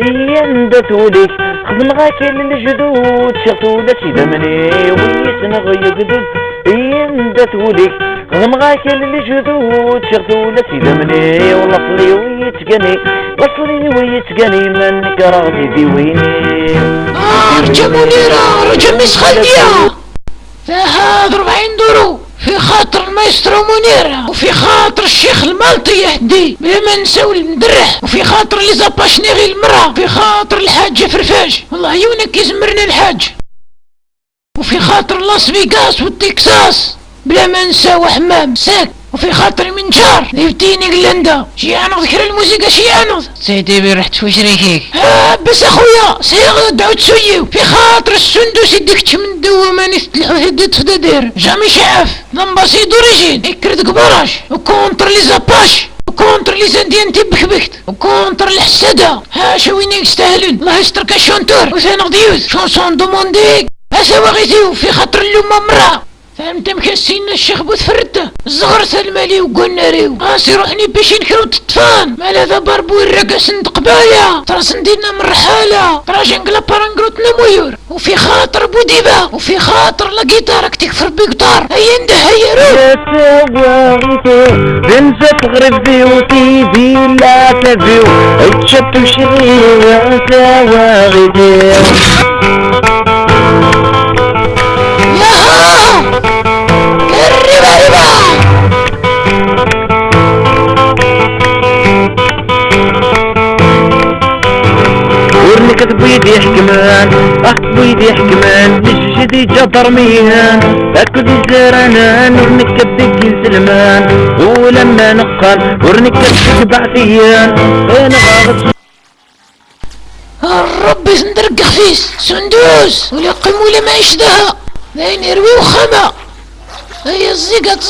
يندتوليك خدم غاك للجدود شغتولة سيدا مني ويسنغ يقدود يندتوليك خدم غاك للجدود شغتولة سيدا مني وصلي ويتقني منك راضي دي ويني رجا منيرة رجا مس خالدية هذا 40 دورو في خاطر المايسترو منيرة وفي خاطر الشيخ المالطي يهدي بلا ما نساو المدرح وفي خاطر لي زاباشنيغي المرا وفي خاطر الحاج فرفاج والله عيونك يزمرنا الحاج وفي خاطر لاس فيغاس والتكساس بلا ما نساو حمام ساك وفي خاطر منجار ليفتيني قلندا شي انا ذكر الموسيقى شي انا سيدي برحت في شريكيك بس اخويا سيغ دعوت سويو في خاطر السندوس يديك من دواماني هديت في دادير جامي شعف لامباسي دوريجين اكرد كبراش وكونتر لي زاباش وكونتر لي زانديان تبكبكت وكونتر الحسادة شويني يستاهلون الله يسترك الشونتور وثانغ ديوز شونسون دومونديك اسوا غيتيو في خاطر اللومة مرا فهمت مكسينا الشيخ بوثفردة الزغر سلمالي وقلنا ريو راسي روحني باش نكرو تطفان مال هذا باربو الرقص قبايا تراس ندينا من رحالة ترى جنقلا بارنقروت نمويور وفي خاطر بوديبا وفي خاطر لا جيتارك تكفر بقطار هيا نده هيا روح سواغيتي بنزت غرب بيوتي بلا تبيو اتشبت شريع سواغيتي ورنك بويدي حكمان بويدي حكمان جدي جدر ميهان اكد الزرانان ورنك بدك سلمان ولما نقل ورنك تبع فيان انا غاغد الرب سندرق خفيس سندوس ولا قم ولا ما يشدها لين يروي وخما هيا زقط